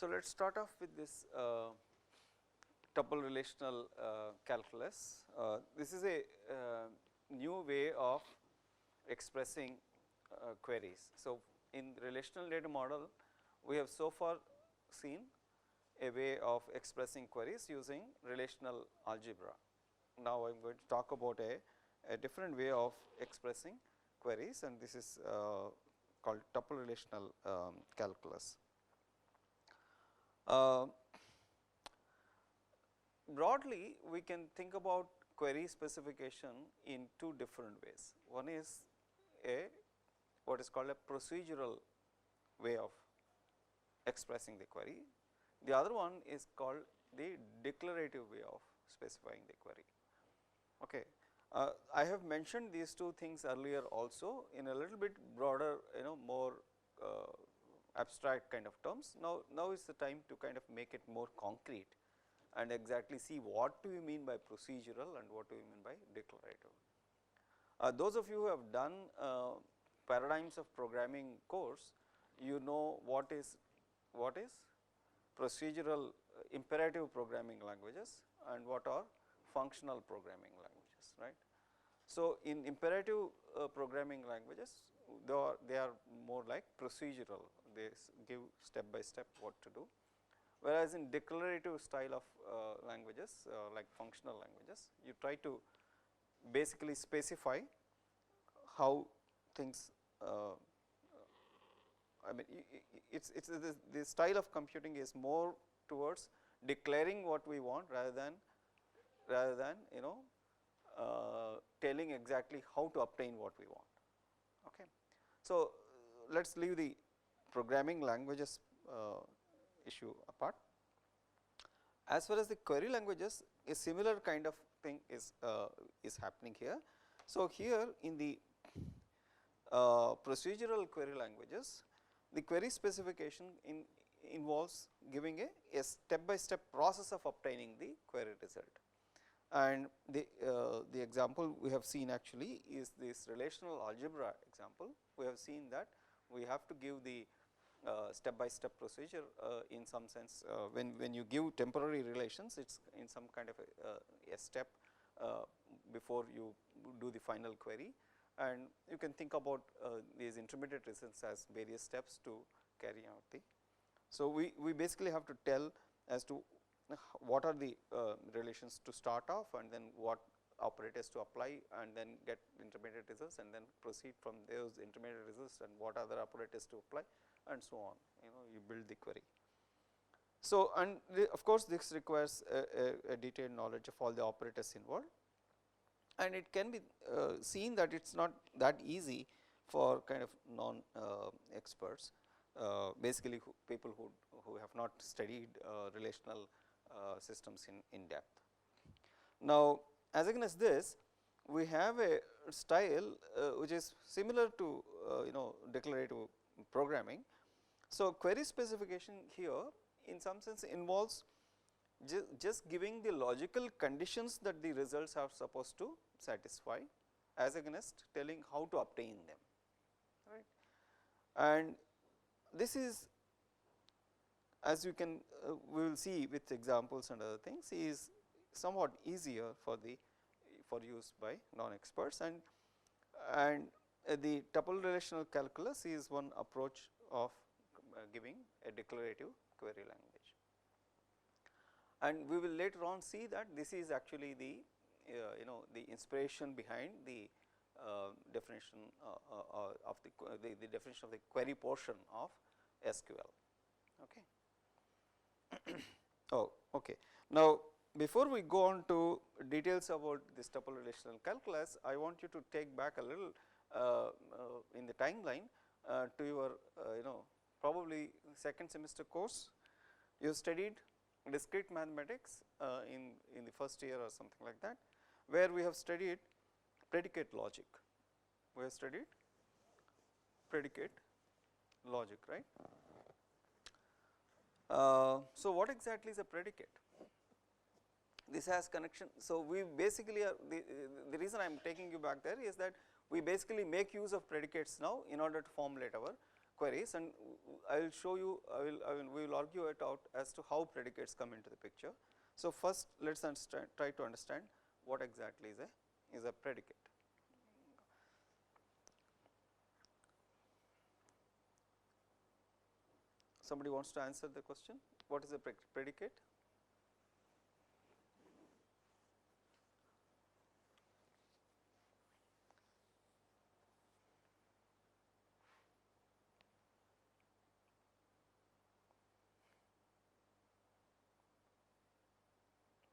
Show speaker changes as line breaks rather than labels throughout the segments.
So, let us start off with this tuple relational calculus. This is a new way of expressing queries. So, in relational data model we have so far seen a way of expressing queries using relational algebra. Now, I am going to talk about a different way of expressing queries, and this is called tuple relational calculus. Broadly, we can think about query specification in two different ways. One is what is called a procedural way of expressing the query. The other one is called the declarative way of specifying the query. Okay. I have mentioned these two things earlier also in a little bit broader, more abstract kind of terms. Now is the time to kind of make it more concrete and exactly see what do you mean by procedural and what do you mean by declarative. Those of you who have done paradigms of programming course, you know what is procedural imperative programming languages and what are functional programming languages, right. So, in imperative programming languages, they are more like procedural, they give step by step what to do, whereas in declarative style of languages like functional languages, you try to basically specify how things I mean it's the style of computing is more towards declaring what we want rather than telling exactly how to obtain what we want. Okay. So, let us leave the programming languages issue apart. As far as the query languages, a similar kind of thing is happening here. So, here in the procedural query languages, the query specification involves giving a step by step process of obtaining the query result. And the example we have seen actually is this relational algebra example. We have seen that we have to give the step by step procedure in some sense. When you give temporary relations, it is in some kind of a step before you do the final query, and you can think about these intermediate results as various steps to carry out the. So, we basically have to tell as to what are the relations to start off, and then what operators to apply, and then get intermediate results, and then proceed from those intermediate results, and what other operators to apply, and so on. You build the query. So, and of course, this requires a detailed knowledge of all the operators involved, and it can be seen that it is not that easy for kind of non experts, basically people who have not studied relational systems in depth. Now, as against this, we have a style which is similar to declarative programming. So, query specification here in some sense involves just giving the logical conditions that the results are supposed to satisfy, as against telling how to obtain them, right. And this is, as you can we will see with examples and other things, is somewhat easier for use by non experts, and the tuple relational calculus is one approach of giving a declarative query language. And we will later on see that this is actually the the inspiration behind the definition of the definition of the query portion of SQL. Okay. Oh, okay. Now, before we go on to details about this tuple relational calculus, I want you to take back a little in the timeline to your probably second semester course. You studied discrete mathematics in the first year or something like that, where we have studied predicate logic. We have studied predicate logic, right. So, what exactly is a predicate? This has connection. So, we basically are the reason I am taking you back there is that we basically make use of predicates now in order to formulate our queries, and I will show you, we will argue it out as to how predicates come into the picture. So, first let us try to understand what exactly is a predicate. Somebody wants to answer the question, what is a predicate?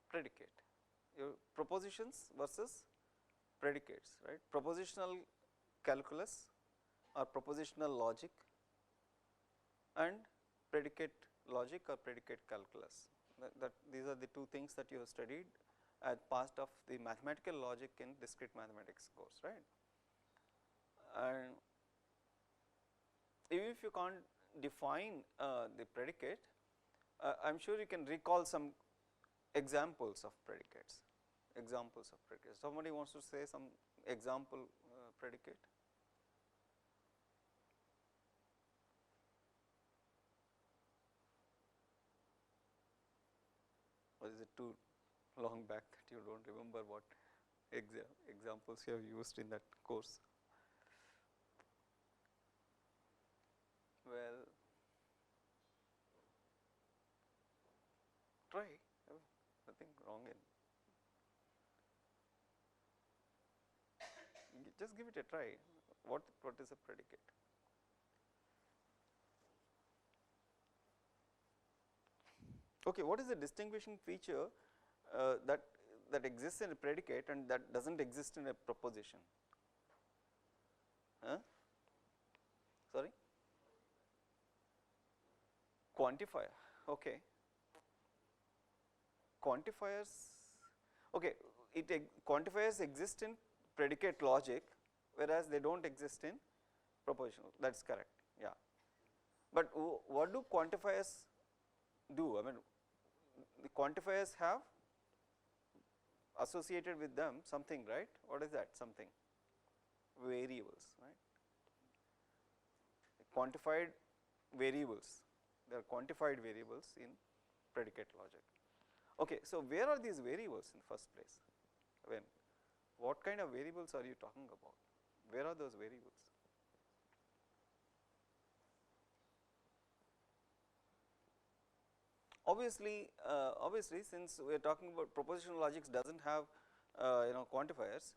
Predicate, your propositions versus predicates, right? Propositional calculus or propositional logic and predicate logic or predicate calculus. That these are the two things that you have studied as part of the mathematical logic in discrete mathematics course, right? And even if you can't define the predicate, I am sure you can recall some examples of predicates. Somebody wants to say some example predicate? Or is it too long back that you do not remember what examples you have used in that course? Well, try, nothing wrong in, just give it a try. What is a predicate? Okay, what is the distinguishing feature that exists in a predicate and that does not exist in a proposition? Sorry? Quantifier, okay. Quantifiers, okay, quantifiers exist in predicate logic, whereas they do not exist in propositional, that is correct, yeah. But what do quantifiers do? I mean, the quantifiers have associated with them something, right? What is that something? Variables, right? Quantified variables, there are quantified variables in predicate logic. Okay, so where are these variables in the first place? What kind of variables are you talking about? Where are those variables? Obviously, since we are talking about propositional logics does not have quantifiers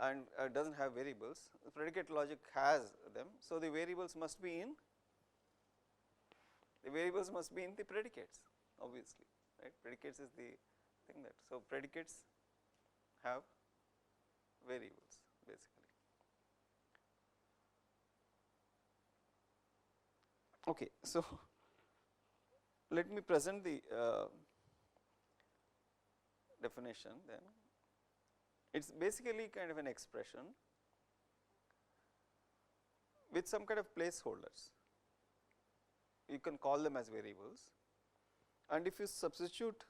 and does not have variables, predicate logic has them. So, the variables must be in the predicates, obviously, right? Predicates is the thing that, so predicates have variables basically. Okay, so let me present the definition then. It is basically kind of an expression with some kind of placeholders. You can call them as variables, and if you substitute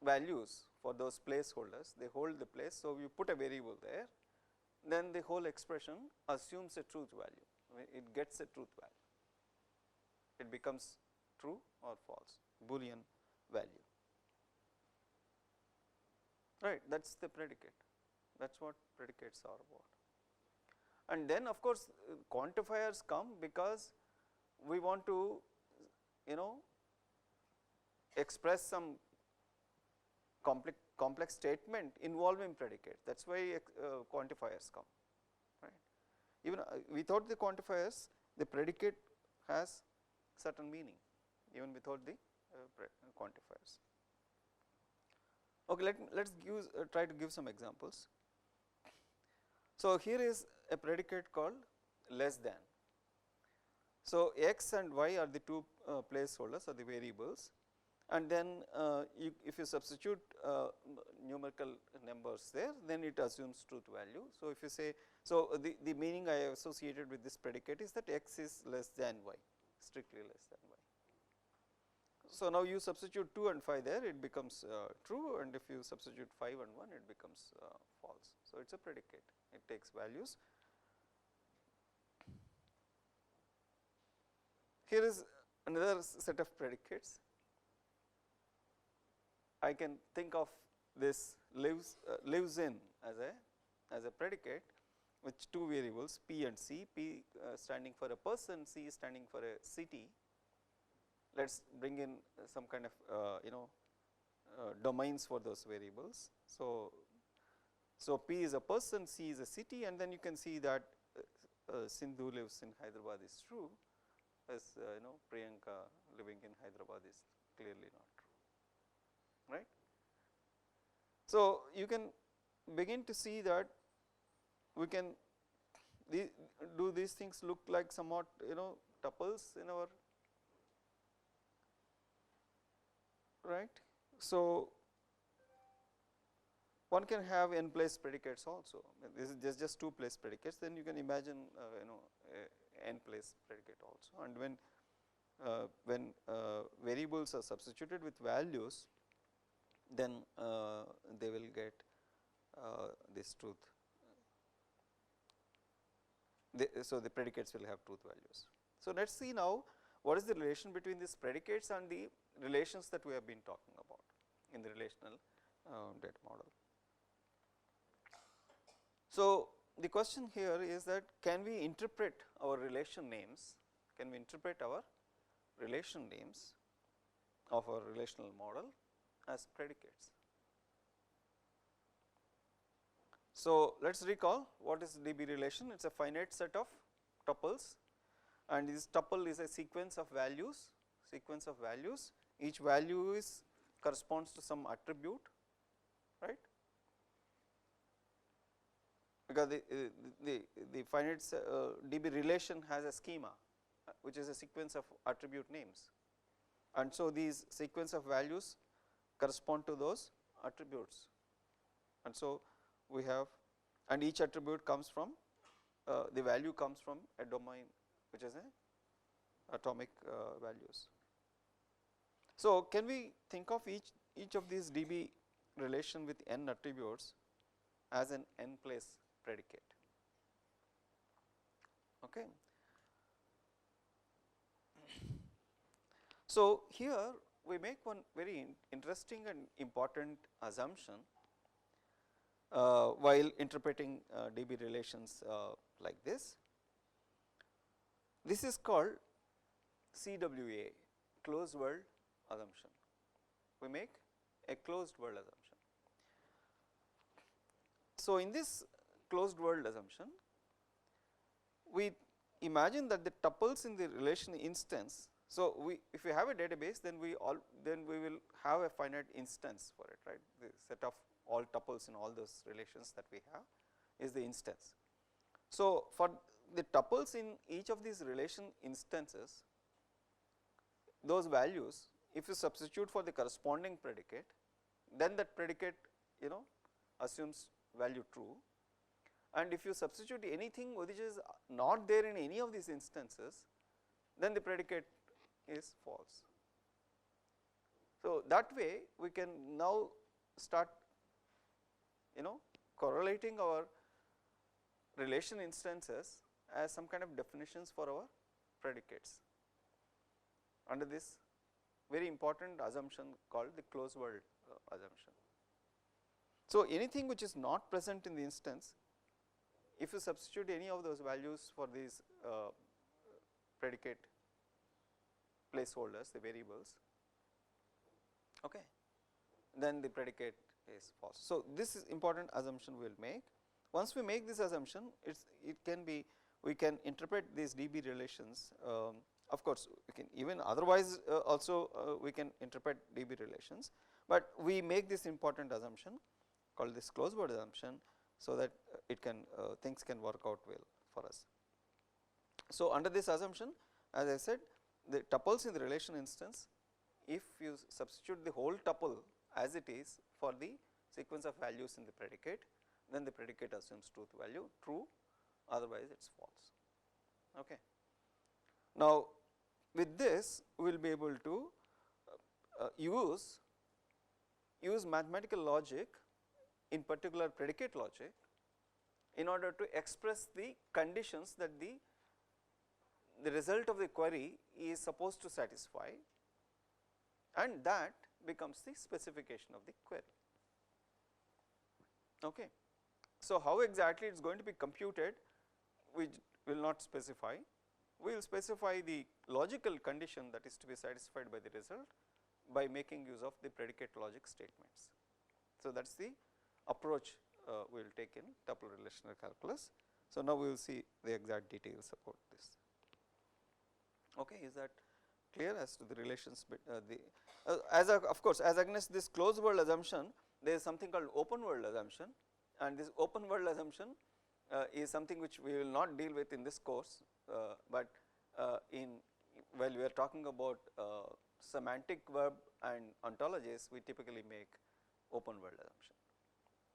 values for those placeholders, they hold the place. So, you put a variable there, then the whole expression assumes a truth value, it gets a truth value. It becomes true or false, Boolean value, right? That is the predicate, that is what predicates are about. And then of course, quantifiers come because we want to express some complex statement involving predicate, that is why quantifiers come, right? Even without the quantifiers, the predicate has certain meaning even without the quantifiers. Okay, let us try to give some examples. So, here is a predicate called less than. So, x and y are the two placeholders or the variables, and then if you substitute numerical numbers there, then it assumes truth value. So, if you say, so the meaning I have associated with this predicate is that x is less than y, strictly less than y. So, now you substitute 2 and 5 there, it becomes true, and if you substitute 5 and 1, it becomes false. So, it is a predicate, it takes values here is another set of predicates. I can think of this lives in as a predicate with two variables P and C, P standing for a person, C standing for a city. Let us bring in some kind of domains for those variables. So P is a person, C is a city, and then you can see that Sindhu lives in Hyderabad is true, as Priyanka living in Hyderabad is clearly not true, right. So you can begin to see that we can do these things look like somewhat tuples in our right. So one can have n place predicates also. This is just two place predicates. Then you can imagine n place predicate also. And when variables are substituted with values, then they will get this truth. So the predicates will have truth values. So let us see now what is the relation between these predicates and the relations that we have been talking about in the relational data model. So the question here is that can we interpret our relation names, can we interpret our relation names of our relational model as predicates. So let us recall what is DB relation. It is a finite set of tuples, and this tuple is a sequence of values, each value corresponds to some attribute, right. Because the finite DB relation has a schema which is a sequence of attribute names, and so these sequence of values correspond to those attributes, and so we have, and each attribute comes from the value comes from a domain which is a atomic values. So can we think of each of these DB relation with n attributes as an n place predicate? Okay. So here we make one very interesting and important assumption while interpreting DB relations like this. This is called CWA, closed world assumption. We make a closed world assumption. So in this closed world assumption, we imagine that the tuples in the relation instance. So if we have a database, then we will have a finite instance for it, right. The set of all tuples in all those relations that we have is the instance. So for the tuples in each of these relation instances, those values, if you substitute for the corresponding predicate, then that predicate assumes value true, and if you substitute anything which is not there in any of these instances, then the predicate is false. So that way we can now start correlating our relation instances as some kind of definitions for our predicates under this very important assumption called the closed world assumption. So anything which is not present in the instance, if you substitute any of those values for these predicate placeholders, the variables, okay, then the predicate is false. So this is important assumption we will make. Once we make this assumption, we can interpret these DB relations. Of course, we can even otherwise also we can interpret DB relations, but we make this important assumption called this closed world assumption, so that it can things can work out well for us. So under this assumption, as I said, the tuples in the relation instance, if you substitute the whole tuple as it is for the sequence of values in the predicate, then the predicate assumes truth value true, otherwise it is false. Okay. Now with this we will be able to use mathematical logic, in particular predicate logic, in order to express the conditions that the the result of the query is supposed to satisfy, and that becomes the specification of the query. Okay. So, how exactly it is going to be computed, we will not specify. We will specify the logical condition that is to be satisfied by the result by making use of the predicate logic statements. So, that is the approach we will take in tuple relational calculus. So, now we will see the exact details about this. Okay, is that clear as to the relations? Of course, as against this closed world assumption, there is something called open world assumption, and this open world assumption is something which we will not deal with in this course, but while we are talking about semantic verb and ontologies, we typically make open world assumption.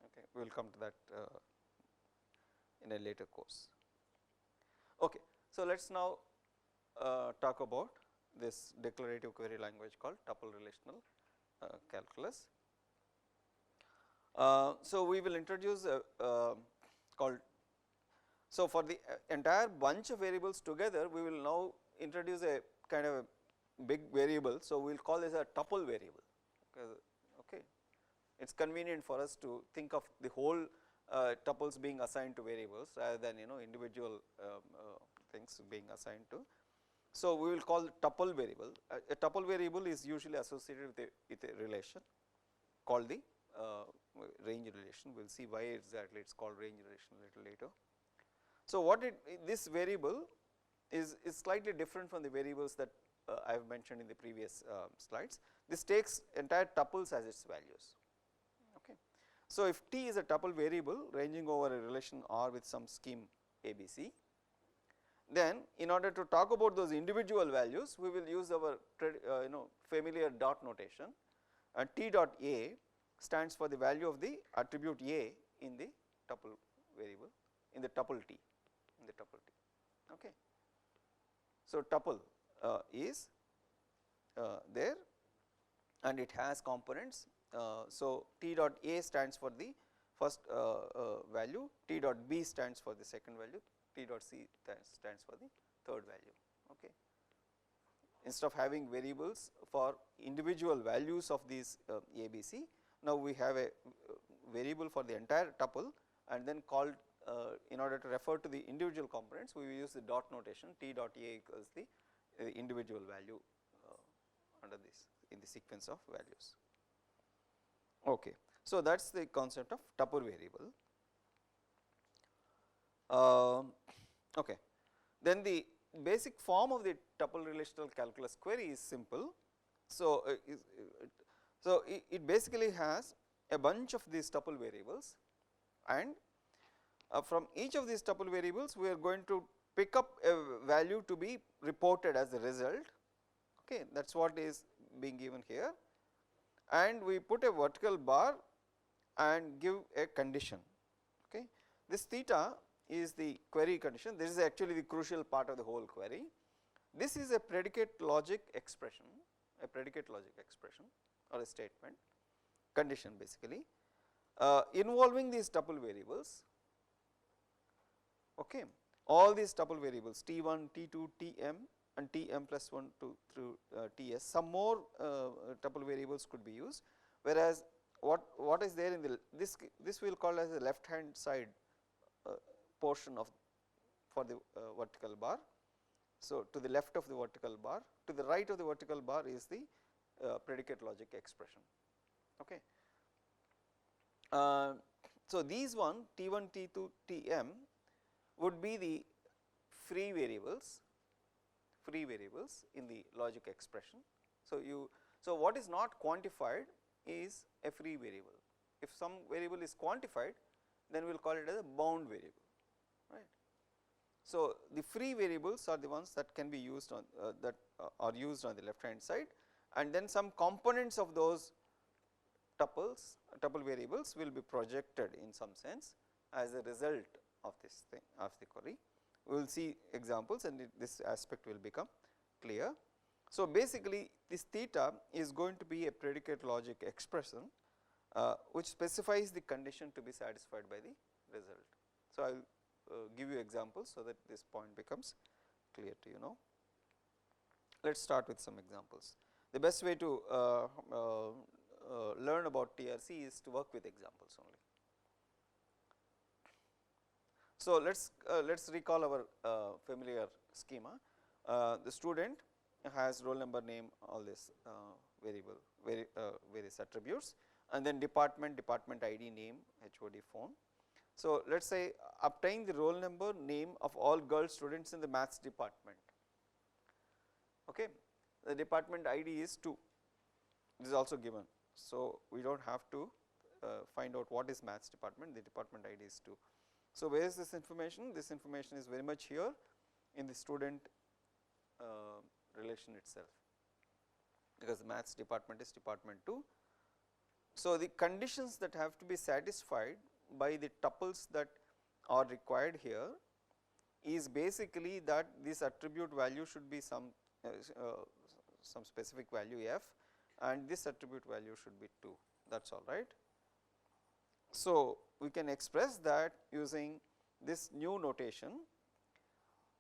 Okay, we will come to that in a later course. Okay, so let us now talk about this declarative query language called tuple relational calculus. So, we will introduce called, so for the entire bunch of variables together, we will now introduce a kind of a big variable. So, we will call this a tuple variable. Okay, it is convenient for us to think of the whole tuples being assigned to variables rather than individual things being assigned to. So, we will call tuple variable. A tuple variable is usually associated with a relation called the range relation. We will see why exactly it is called range relation a little later. So, this variable is slightly different from the variables that I have mentioned in the previous slides. This takes entire tuples as its values. Okay. So, if T is a tuple variable ranging over a relation R with some scheme ABC, then in order to talk about those individual values, we will use our familiar dot notation, and T dot A stands for the value of the attribute A in the tuple variable, in the tuple T, okay. So, tuple is there and it has components. So, T dot A stands for the first value, T dot B stands for the second value, T dot C stands for the third value. Okay. Instead of having variables for individual values of these ABC, now we have a variable for the entire tuple, and then called in order to refer to the individual components, we will use the dot notation. T dot A equals the individual value under this in the sequence of values. Okay. So, that is the concept of tuple variable. Okay. Then the basic form of the tuple relational calculus query is simple. So, it basically has a bunch of these tuple variables, and from each of these tuple variables we are going to pick up a value to be reported as a result. Okay, that is what is being given here, and we put a vertical bar and give a condition. Okay. This theta is the query condition. This is actually the crucial part of the whole query. This is a predicate logic expression, or a statement condition basically involving these tuple variables. Okay. All these tuple variables T1, T2, Tm and Tm plus 1 to through Ts. Some more tuple variables could be used, whereas what is there in the this we will call as the left hand side portion of for the vertical bar. So, to the left of the vertical bar, to the right of the vertical bar is the predicate logic expression. Okay. So, these one T1, T2, Tm would be the free variables in the logic expression. So, what is not quantified is a free variable. If some variable is quantified, then we will call it as a bound variable, right. So, the free variables are the ones that can be used on are used on the left hand side, and then some components of those tuple variables will be projected in some sense as a result of this thing of the query. We will see examples and this aspect will become clear. So, basically this theta is going to be a predicate logic expression which specifies the condition to be satisfied by the result. So, I will give you examples so that this point becomes clear to you now. Let us start with some examples. The best way to learn about TRC is to work with examples only. So, let us recall our familiar schema. The student has roll number, name, all this variable, various attributes, and then department, department ID, name, HOD, phone. So, let us say obtain the roll number, name of all girl students in the maths department. Okay. The department ID is 2, this is also given. So, we do not have to find out what is maths department, the department ID is 2. So, where is this information? This information is very much here in the student relation itself, because the maths department is department 2. So, the conditions that have to be satisfied by the tuples that are required here is basically that this attribute value should be some specific value f, and this attribute value should be 2, that is all right. So, we can express that using this new notation.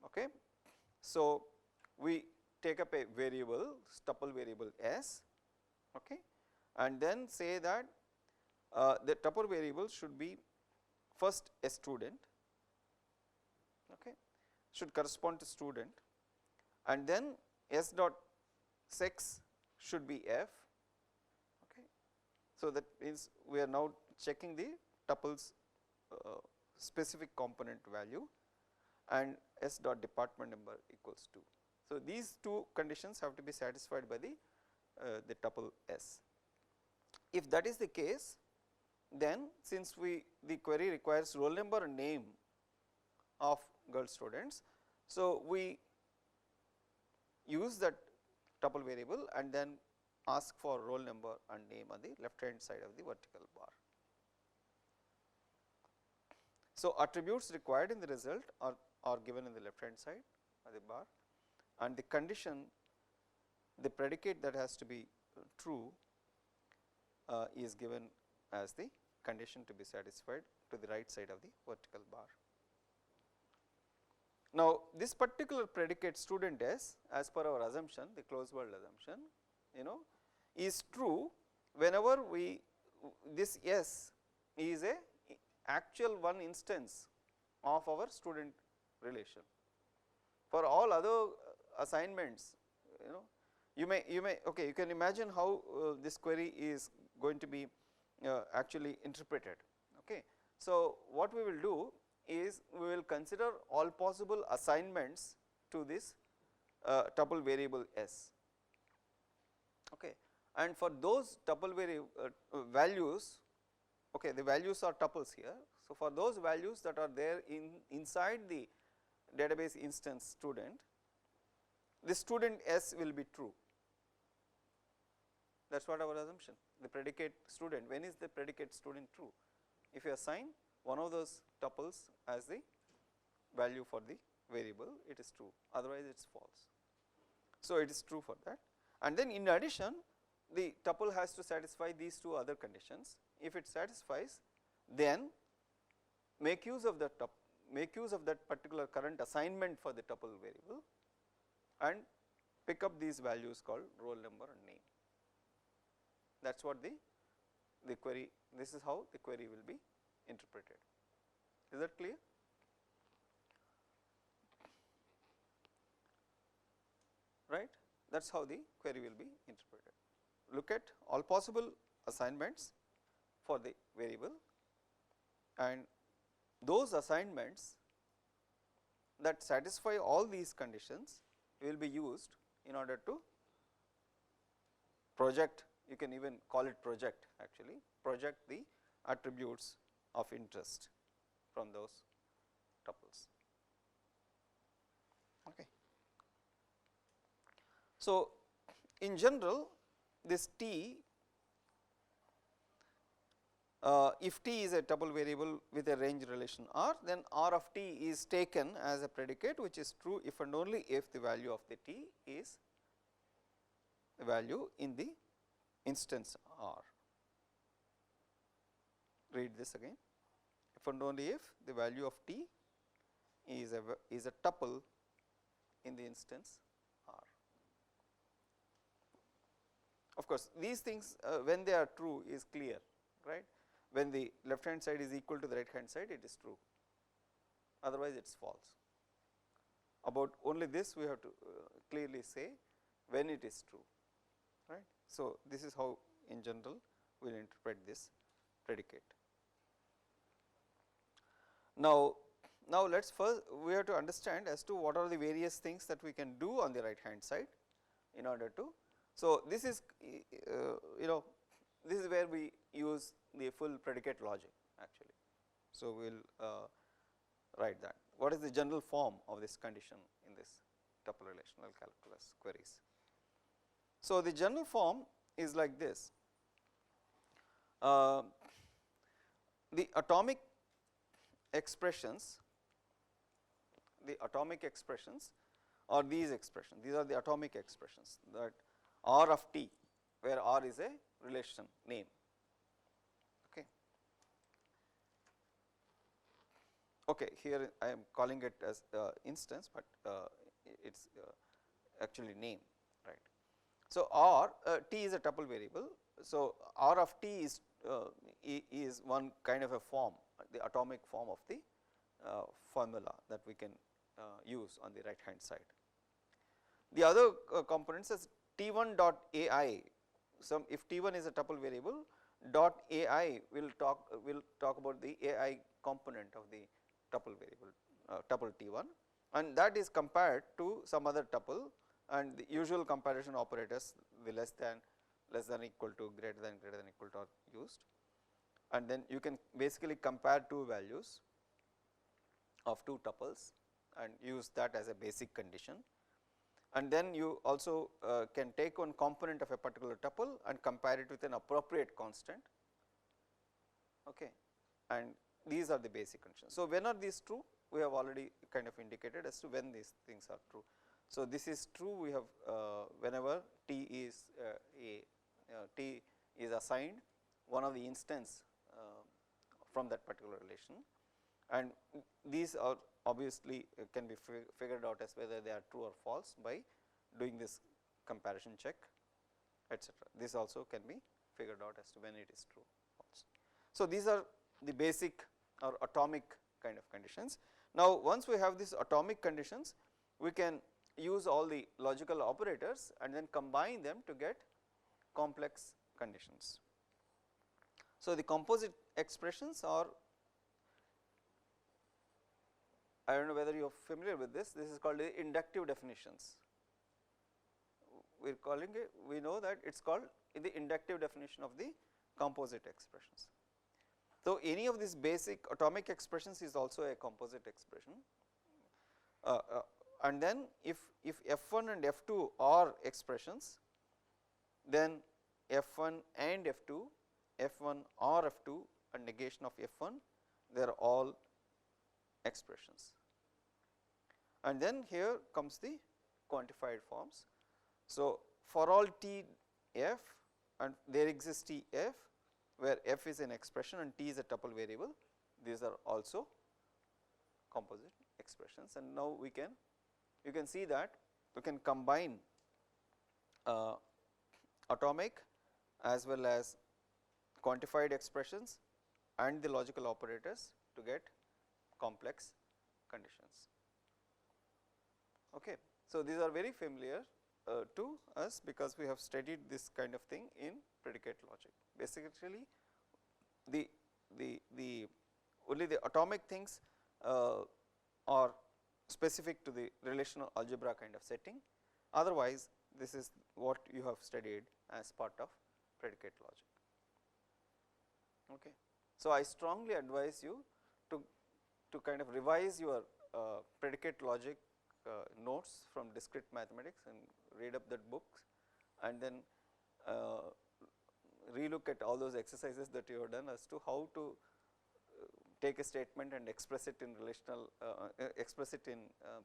Okay. So, we take up a variable, tuple variable s, okay, and then say that the tuple variable should be first a student, okay, should correspond to student, and then s dot sex should be f. Okay. So, that means we are now checking the tuples specific component value, and s dot department number equals 2. So, these two conditions have to be satisfied by the tuple s. If that is the case, then since the query requires roll number and name of girl students, so we use that tuple variable and then ask for roll number and name on the left hand side of the vertical bar. So, attributes required in the result are given in the left hand side of the bar, and the condition, the predicate that has to be true is given as the condition to be satisfied to the right side of the vertical bar. Now, this particular predicate student s, as per our assumption, the closed world assumption, is true whenever this s is a actual one instance of our student relation. For all other assignments, you can imagine how this query is going to be actually interpreted. Okay. So, what we will do is we will consider all possible assignments to this tuple variable s. Okay. And for those tuple values, okay, the values are tuples here. So, for those values that are there inside the database instance student, the student s will be true. That is what our assumption. The predicate student, when is the predicate student true? If you assign one of those tuples as the value for the variable, it is true, otherwise it is false. So, it is true for that, and then in addition the tuple has to satisfy these two other conditions. If it satisfies, then make use of that particular current assignment for the tuple variable and pick up these values called roll number and name. That is what the query, this is how the query will be interpreted. Is that clear? Right? That is how the query will be interpreted. Look at all possible assignments for the variable, and those assignments that satisfy all these conditions will be used in order to project, you can even call it project actually, project the attributes of interest from those tuples. Okay. So, in general this T, if T is a tuple variable with a range relation R, then R of T is taken as a predicate, which is true if and only if the value of the T is the value in the instance R. Read this again. If and only if the value of T is a tuple in the instance R. Of course, these things when they are true is clear, right. When the left hand side is equal to the right hand side, it is true, otherwise it is false. About only this we have to clearly say when it is true, right. So, this is how in general we will interpret this predicate. Now let us first we have to understand as to what are the various things that we can do on the right hand side in order to. So, this is this is where we use the full predicate logic actually. So, we will write that. What is the general form of this condition in this tuple relational calculus queries? So, the general form is like this. The atomic expressions are these expressions. These are the atomic expressions, that R of t, where R is a relation name. Okay, here I am calling it as instance, but it is actually name, right. So, R t is a tuple variable. So, R of t is one kind of a form, the atomic form of the formula that we can use on the right hand side. The other components is T1 dot AI. So, if T1 is a tuple variable, dot AI will talk about the AI component of the tuple variable, tuple T1, and that is compared to some other tuple, and the usual comparison operators, the less than, equal to, greater than equal to are used, and then you can basically compare two values of two tuples and use that as a basic condition. And then you also can take one component of a particular tuple and compare it with an appropriate constant, okay. And these are the basic conditions. So, when are these true? We have already kind of indicated as to when these things are true. So, this is true, we have whenever t is assigned one of the instance from that particular relation, and these are obviously can be figured out as whether they are true or false by doing this comparison check, etc. This also can be figured out as to when it is true or false. So, these are the basic or atomic kind of conditions. Now, once we have these atomic conditions, we can use all the logical operators and then combine them to get complex conditions. So, the composite expressions are, I do not know whether you are familiar with this is called the inductive definitions. We are calling it, we know that it is called the inductive definition of the composite expressions. So, any of these basic atomic expressions is also a composite expression, and then if F1 and F2 are expressions, then F1 and F2, F1 or F2 and negation of F1, they are all expressions. And then here comes the quantified forms. So, for all t f and there exists t f, where f is an expression and t is a tuple variable, these are also composite expressions. And now you can see that we can combine atomic as well as quantified expressions and the logical operators to get complex conditions. Okay. So, these are very familiar to us because we have studied this kind of thing in predicate logic. Basically, only the atomic things are specific to the relational algebra kind of setting. Otherwise, this is what you have studied as part of predicate logic. Okay. So, I strongly advise you to kind of revise your predicate logic notes from discrete mathematics and read up that books, and then relook at all those exercises that you have done as to how to take a statement and express it in relational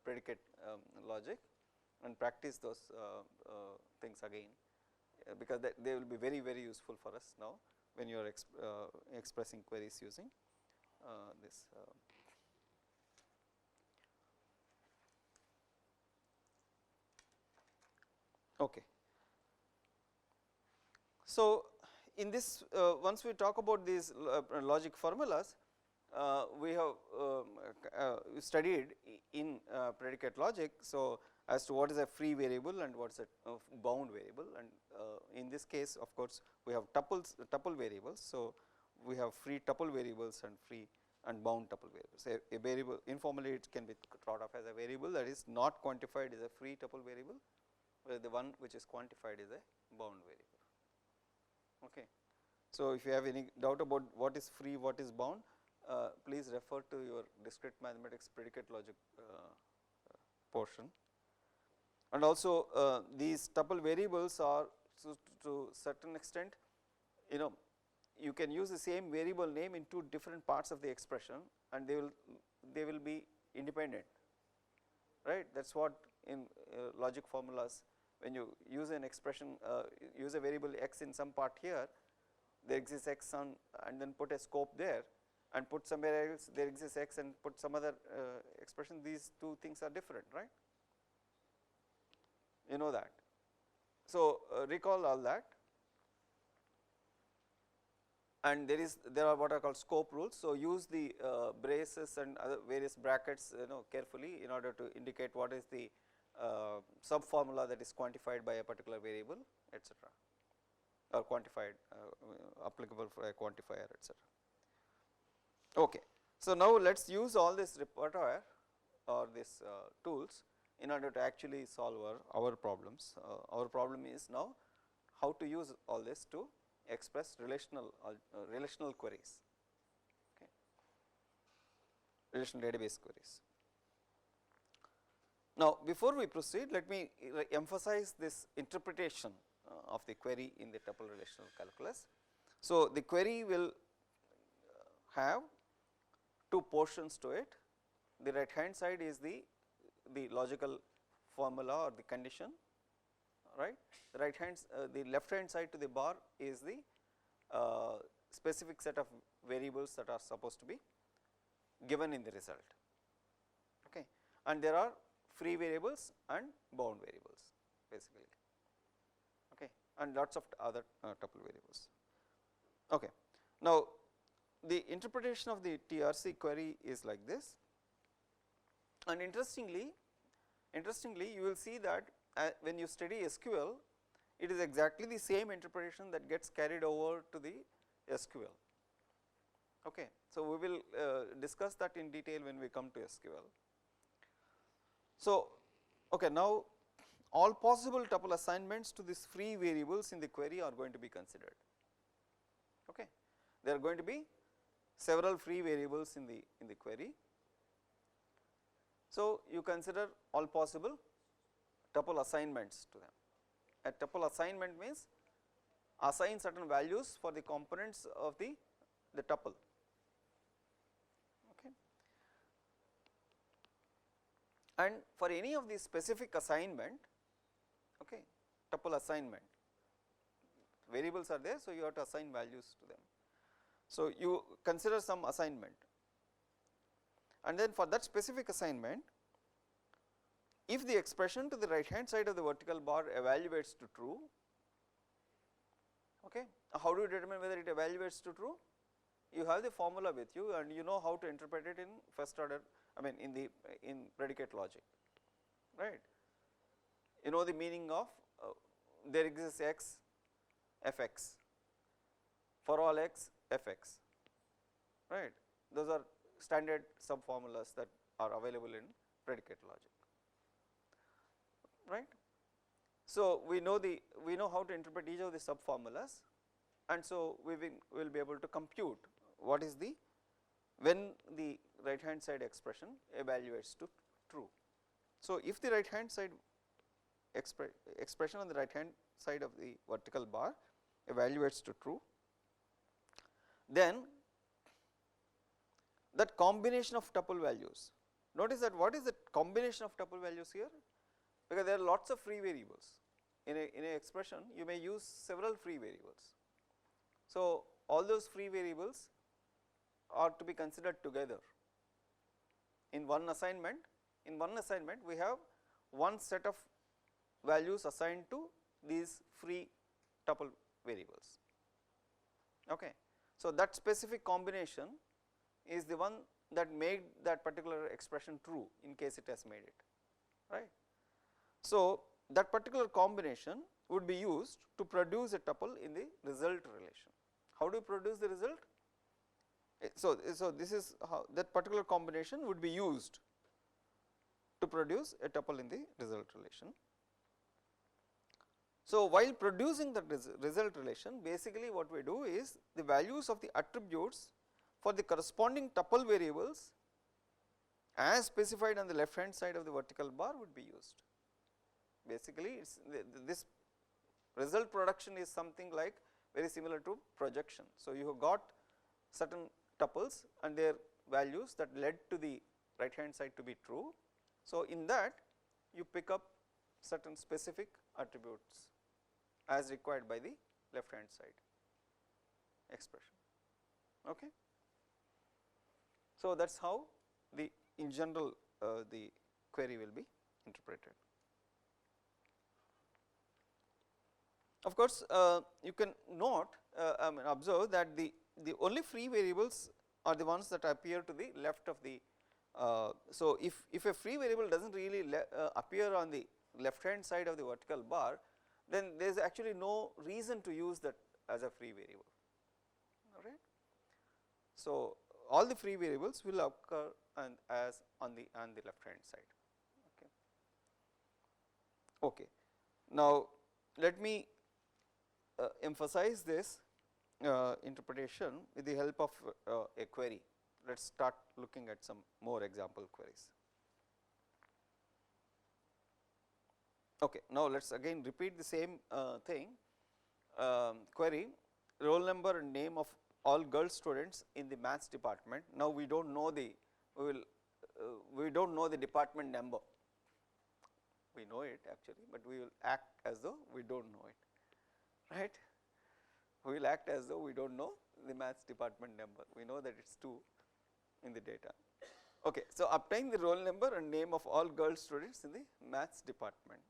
predicate logic, and practice those things again, because they will be very, very useful for us now when you are expressing queries using this. Okay. So, in this once we talk about these logic formulas, we have studied in predicate logic. So, as to what is a free variable and what is a bound variable, and in this case of course, we have tuple variables. So, we have free tuple variables and free and bound tuple variables. A variable informally it can be thought of as a variable that is not quantified is a free tuple variable, where the one which is quantified is a bound variable. Okay. So, if you have any doubt about what is free, what is bound, please refer to your discrete mathematics predicate logic portion. And also these tuple variables are to certain extent, you can use the same variable name in two different parts of the expression, and they will be independent, right. That is what in logic formulas, when you use an expression, use a variable x in some part here, there exists x on, and then put a scope there, and put somewhere else there exists x and put some other expression, these two things are different, right. You know that. So, recall all that, and there are what are called scope rules. So, use the braces and other various brackets carefully in order to indicate what is the sub formula that is quantified by a particular variable, etc., or quantified applicable for a quantifier, etc. Okay. So, now let us use all this repertoire or these tools in order to actually solve our problems. Our problem is now how to use all this to express relational queries, okay, relational database queries. Now, before we proceed, let me emphasize this interpretation of the query in the tuple relational calculus. So, the query will have two portions to it. The right hand side is the logical formula or the condition, right. The left hand side to the bar is the specific set of variables that are supposed to be given in the result, okay. And there are free variables and bound variables basically, okay, and lots of other tuple variables. Okay. Now, the interpretation of the TRC query is like this, and interestingly you will see that when you study SQL, it is exactly the same interpretation that gets carried over to the SQL. Okay. So, we will discuss that in detail when we come to SQL. So, okay, now all possible tuple assignments to these free variables in the query are going to be considered. Okay. There are going to be several free variables in the query. So, you consider all possible tuple assignments to them. A tuple assignment means assign certain values for the components of the tuple. Okay. And for any of these specific assignment, okay, tuple assignment, variables are there, so you have to assign values to them. So, you consider some assignment, and then for that specific assignment, if the expression to the right hand side of the vertical bar evaluates to true, okay, how do you determine whether it evaluates to true? You have the formula with you and you know how to interpret it in first order, in predicate logic, right. You know the meaning of there exists x fx, for all x fx, right. Those are standard sub formulas that are available in predicate logic, right. So, we know how to interpret each of the sub formulas, and so we will be able to compute what is when the right hand side expression evaluates to true. So, if the right hand side expression on the right hand side of the vertical bar evaluates to true, then that combination of tuple values, notice that what is the combination of tuple values here, because there are lots of free variables in a expression, you may use several free variables. So, all those free variables are to be considered together in one assignment. In one assignment we have one set of values assigned to these free tuple variables. Okay. So, that specific combination is the one that made that particular expression true in case it has made it, right. So, that particular combination would be used to produce a tuple in the result relation. How do you produce the result? So, this is how that particular combination would be used to produce a tuple in the result relation. So, while producing the result relation, basically what we do is the values of the attributes for the corresponding tuple variables as specified on the left hand side of the vertical bar would be used. Basically, this result production is something like very similar to projection. So, you have got certain tuples and their values that led to the right hand side to be true. So, in that you pick up certain specific attributes as required by the left hand side expression. Okay. So, that is how the in general the query will be interpreted. Of course, you can note observe that the only free variables are the ones that appear to the left of the. So, if a free variable does not really appear on the left hand side of the vertical bar, then there is actually no reason to use that as a free variable, all right. So, all the free variables will occur as on the left hand side. Okay. Now, let me emphasize this interpretation with the help of a query. Let us start looking at some more example queries. Okay. Now, let us again repeat the same thing. Query roll number and name of all girl students in the maths department. Now, we do not know the we do not know the department number. We know it actually, but we will act as though we do not know it, right. We will act as though we do not know the maths department number. We know that it is 2 in the data. Okay. So, obtain the roll number and name of all girl students in the maths department.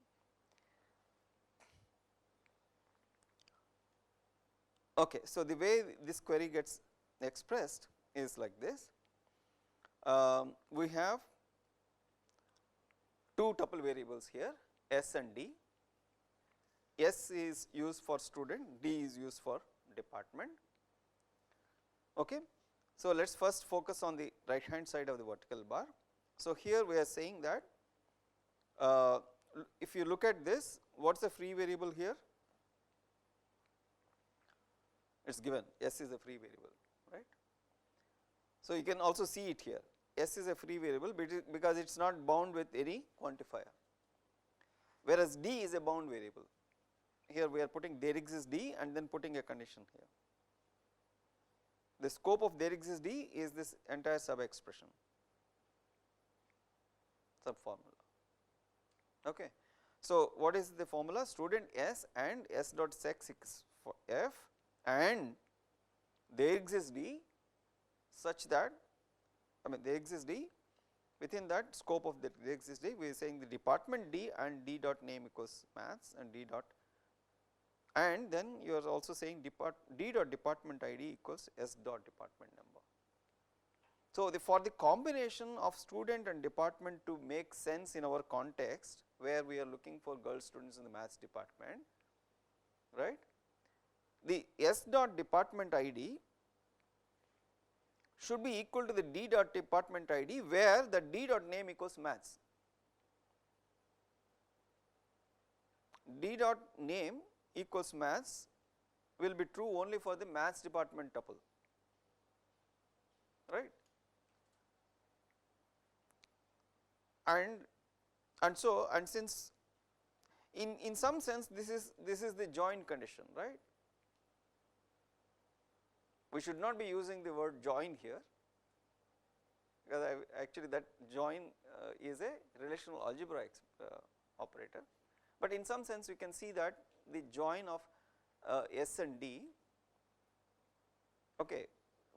Okay. So, the way this query gets expressed is like this. We have 2 tuple variables here, S and D. S is used for student, D is used for department. Okay. So, let us first focus on the right hand side of the vertical bar. So, here we are saying that if you look at this, what is the free variable here? It is given, S is a free variable, right. So, you can also see it here, S is a free variable because it is not bound with any quantifier, whereas D is a bound variable. Here we are putting there exists D and then putting a condition here. The scope of there exists D is this entire sub expression, sub formula. Okay. So, what is the formula? Student S and S dot sex is for F and there exists D such that there exists D, within that scope of the there exists D we are saying the department D and D dot name equals maths and D dot, and then you are also saying D dot department ID equals S dot department number. So, for the combination of student and department to make sense in our context where we are looking for girl students in the maths department, right, the S dot department ID should be equal to the D dot department ID where the D dot name equals maths. D dot name equals maths will be true only for the maths department tuple, right. And since in some sense this is the join condition, right. We should not be using the word join here because actually that join is a relational algebra operator, but in some sense we can see that the join of S and D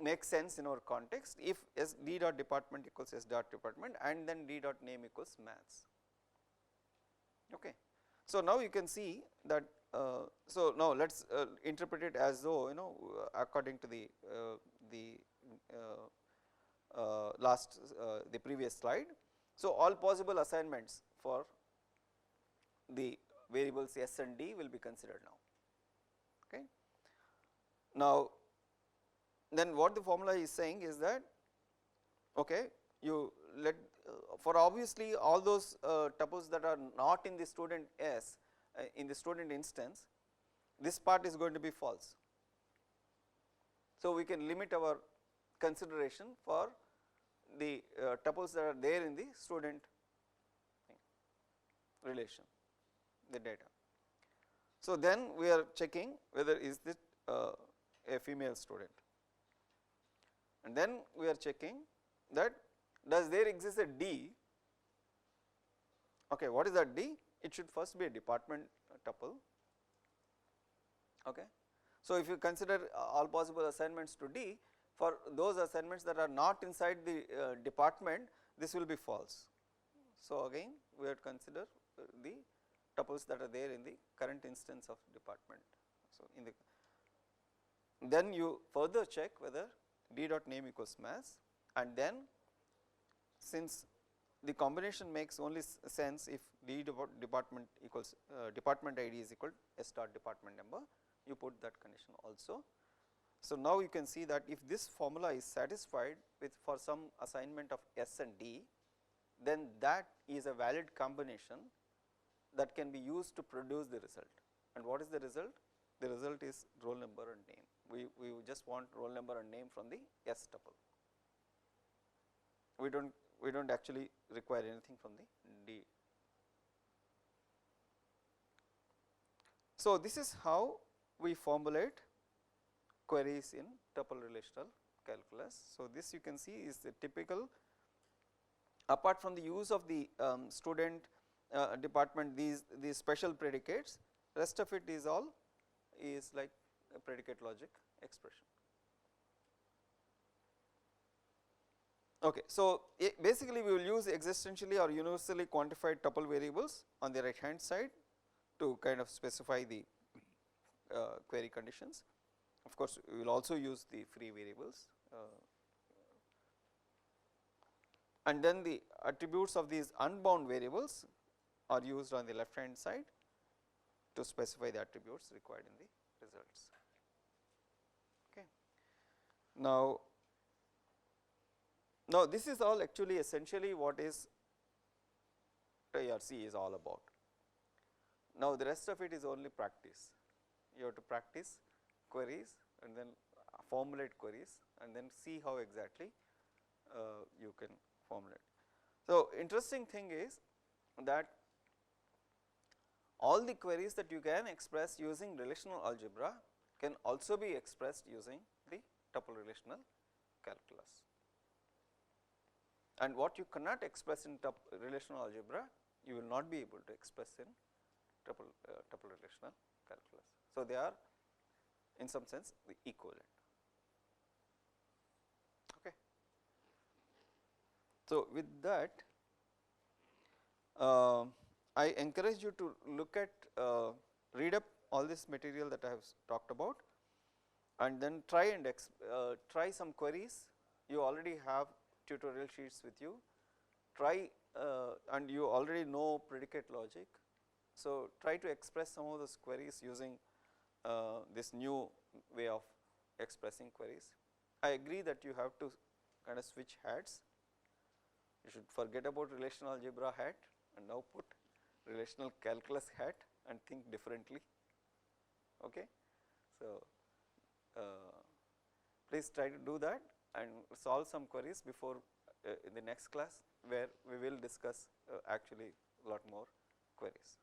makes sense in our context if S D dot department equals S dot department and then D dot name equals maths. Okay. So now you can see that, so now let us interpret it as though, according to the the previous slide. So all possible assignments for the variables s and d will be considered now. Okay. Now then what the formula is saying is that, okay, you let for obviously all those tuples that are not in the student S, in the student instance, this part is going to be false. So we can limit our consideration for the tuples that are there in the student relation, the data. So then we are checking whether is this a female student, and then we are checking that does there exist a D. Okay, what is that D? It should first be a department tuple. Okay. So if you consider all possible assignments to D, for those assignments that are not inside the department, this will be false. So again we have to consider the tuples that are there in the current instance of department. So in the then you further check whether D dot name equals mass, and then since the combination makes only sense if D department equals department ID is equal to S dot department number, you put that condition also. So now you can see that if this formula is satisfied with for some assignment of S and D, then that is a valid combination that can be used to produce the result. And what is the result? The result is roll number and name. We just want roll number and name from the S tuple. We don't actually require anything from the D. So this is how we formulate queries in tuple relational calculus. So this you can see is the typical, apart from the use of the student department, these special predicates, rest of it is all is like a predicate logic expression. Okay, so basically we will use existentially or universally quantified tuple variables on the right hand side to kind of specify the query conditions. Of course, we will also use the free variables, and then the attributes of these unbound variables are used on the left hand side to specify the attributes required in the results. Okay. Now this is all actually essentially what is TRC is all about. Now the rest of it is only practice. You have to practice queries and then formulate queries and then see how exactly you can formulate. So interesting thing is that all the queries that you can express using relational algebra can also be expressed using the tuple relational calculus. And what you cannot express in relational algebra, you will not be able to express in tuple relational calculus. So they are in some sense the equivalent. Okay. So with that, I encourage you to look at read up all this material that I have talked about, and then try and try some queries. You already have tutorial sheets with you. Try and you already know predicate logic. So try to express some of those queries using this new way of expressing queries. I agree that you have to kind of switch hats. You should forget about relational algebra hat and now put relational calculus hat and think differently. Okay. So please try to do that and solve some queries before in the next class, where we will discuss actually a lot more queries.